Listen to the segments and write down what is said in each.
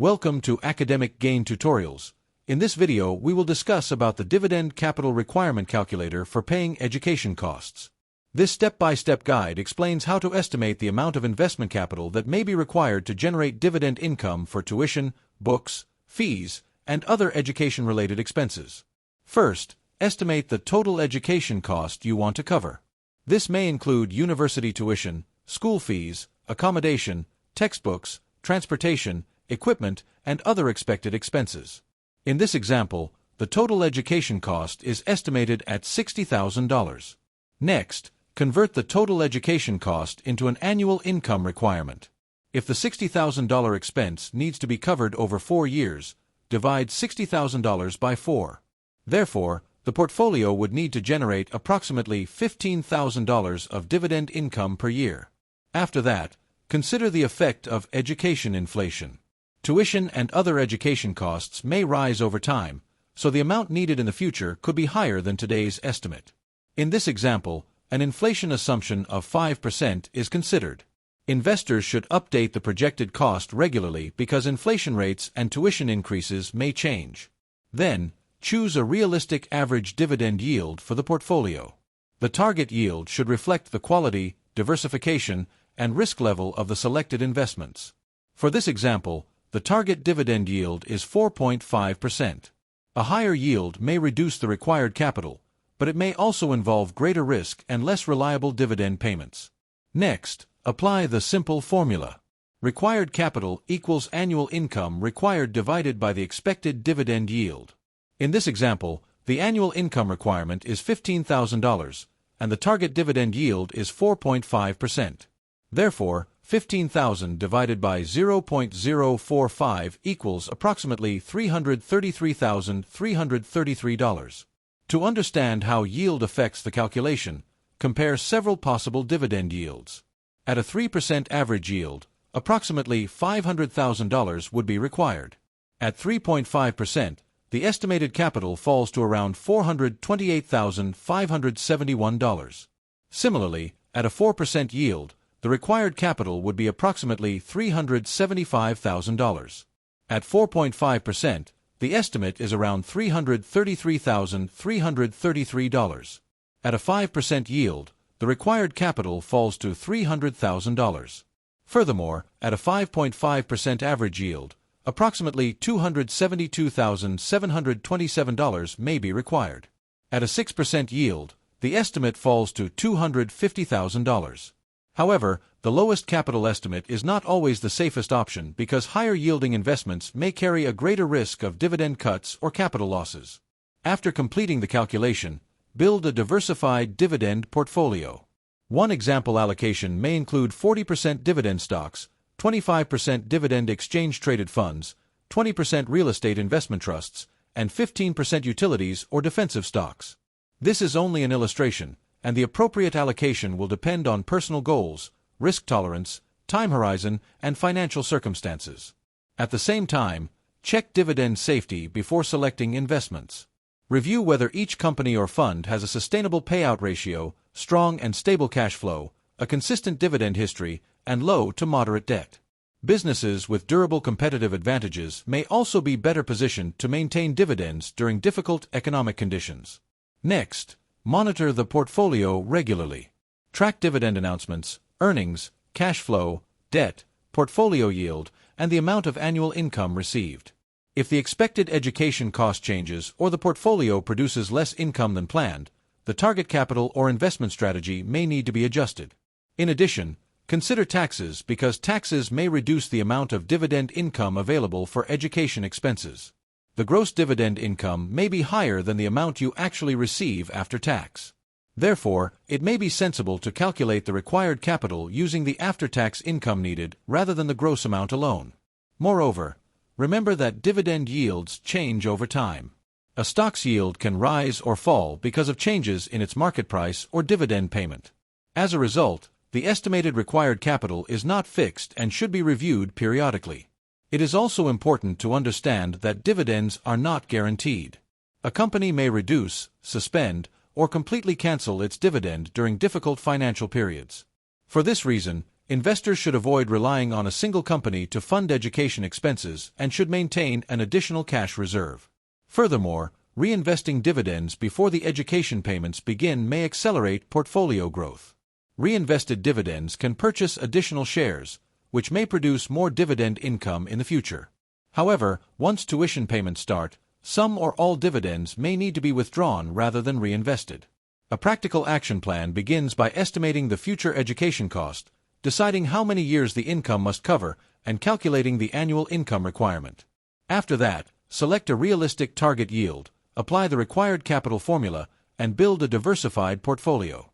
Welcome to Academic Gain Tutorials. In this video, we will discuss about the Dividend Capital Requirement Calculator for paying education costs. This step-by-step guide explains how to estimate the amount of investment capital that may be required to generate dividend income for tuition, books, fees, and other education-related expenses. First, estimate the total education cost you want to cover. This may include university tuition, school fees, accommodation, textbooks, transportation, equipment, and other expected expenses. In this example, the total education cost is estimated at $60,000. Next, convert the total education cost into an annual income requirement. If the $60,000 expense needs to be covered over 4 years, divide $60,000 by 4. Therefore, the portfolio would need to generate approximately $15,000 of dividend income per year. After that, consider the effect of education inflation. Tuition and other education costs may rise over time, so the amount needed in the future could be higher than today's estimate. In this example, an inflation assumption of 5% is considered. Investors should update the projected cost regularly because inflation rates and tuition increases may change. Then, choose a realistic average dividend yield for the portfolio. The target yield should reflect the quality, diversification, and risk level of the selected investments. For this example, the target dividend yield is 4.5%. A higher yield may reduce the required capital, but it may also involve greater risk and less reliable dividend payments. Next, apply the simple formula. Required capital equals annual income required divided by the expected dividend yield. In this example, the annual income requirement is $15,000, and the target dividend yield is 4.5%. Therefore, 15,000 divided by 0.045 equals approximately $333,333. To understand how yield affects the calculation, compare several possible dividend yields. At a 3% average yield, approximately $500,000 would be required. At 3.5%, the estimated capital falls to around $428,571. Similarly, at a 4% yield, the required capital would be approximately $375,000. At 4.5%, the estimate is around $333,333. At a 5% yield, the required capital falls to $300,000. Furthermore, at a 5.5% average yield, approximately $272,727 may be required. At a 6% yield, the estimate falls to $250,000. However, the lowest capital estimate is not always the safest option because higher-yielding investments may carry a greater risk of dividend cuts or capital losses. After completing the calculation, build a diversified dividend portfolio. One example allocation may include 40% dividend stocks, 25% dividend exchange-traded funds, 20% real estate investment trusts, and 15% utilities or defensive stocks. This is only an illustration, and the appropriate allocation will depend on personal goals, risk tolerance, time horizon, and financial circumstances. At the same time, check dividend safety before selecting investments. Review whether each company or fund has a sustainable payout ratio, strong and stable cash flow, a consistent dividend history, and low to moderate debt. Businesses with durable competitive advantages may also be better positioned to maintain dividends during difficult economic conditions. Next, monitor the portfolio regularly. Track dividend announcements, earnings, cash flow, debt, portfolio yield, and the amount of annual income received. If the expected education cost changes or the portfolio produces less income than planned, the target capital or investment strategy may need to be adjusted. In addition, consider taxes because taxes may reduce the amount of dividend income available for education expenses. The gross dividend income may be higher than the amount you actually receive after tax. Therefore, it may be sensible to calculate the required capital using the after-tax income needed rather than the gross amount alone. Moreover, remember that dividend yields change over time. A stock's yield can rise or fall because of changes in its market price or dividend payment. As a result, the estimated required capital is not fixed and should be reviewed periodically. It is also important to understand that dividends are not guaranteed. A company may reduce, suspend, or completely cancel its dividend during difficult financial periods. For this reason, Investors should avoid relying on a single company to fund education expenses and should maintain an additional cash reserve. Furthermore, reinvesting dividends before the education payments begin may accelerate portfolio growth. Reinvested dividends can purchase additional shares, which may produce more dividend income in the future. However, once tuition payments start, some or all dividends may need to be withdrawn rather than reinvested. A practical action plan begins by estimating the future education cost, deciding how many years the income must cover, and calculating the annual income requirement. After that, select a realistic target yield, apply the required capital formula, and build a diversified portfolio.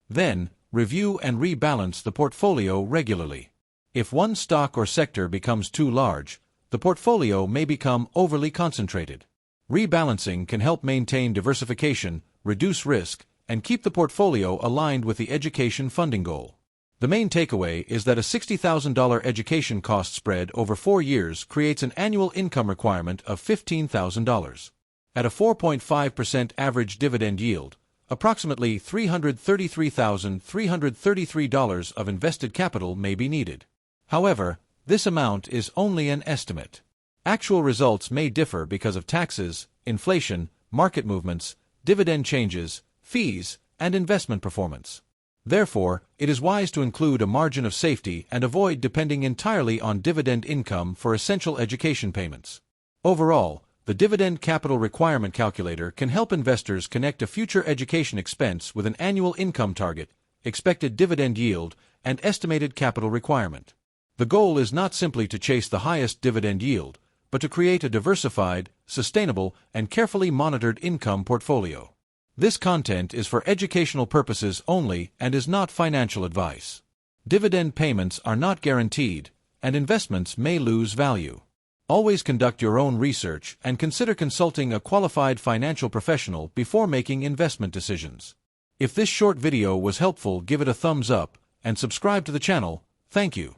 Then, review and rebalance the portfolio regularly. If one stock or sector becomes too large, the portfolio may become overly concentrated. Rebalancing can help maintain diversification, reduce risk, and keep the portfolio aligned with the education funding goal. The main takeaway is that a $60,000 education cost spread over 4 years creates an annual income requirement of $15,000. At a 4.5% average dividend yield, approximately $333,333 of invested capital may be needed. However, this amount is only an estimate. Actual results may differ because of taxes, inflation, market movements, dividend changes, fees, and investment performance. Therefore, it is wise to include a margin of safety and avoid depending entirely on dividend income for essential education payments. Overall, the Dividend Capital Requirement Calculator can help investors connect a future education expense with an annual income target, expected dividend yield, and estimated capital requirement. The goal is not simply to chase the highest dividend yield, but to create a diversified, sustainable, and carefully monitored income portfolio. This content is for educational purposes only and is not financial advice. Dividend payments are not guaranteed, and investments may lose value. Always conduct your own research and consider consulting a qualified financial professional before making investment decisions. If this short video was helpful, give it a thumbs up and subscribe to the channel. Thank you.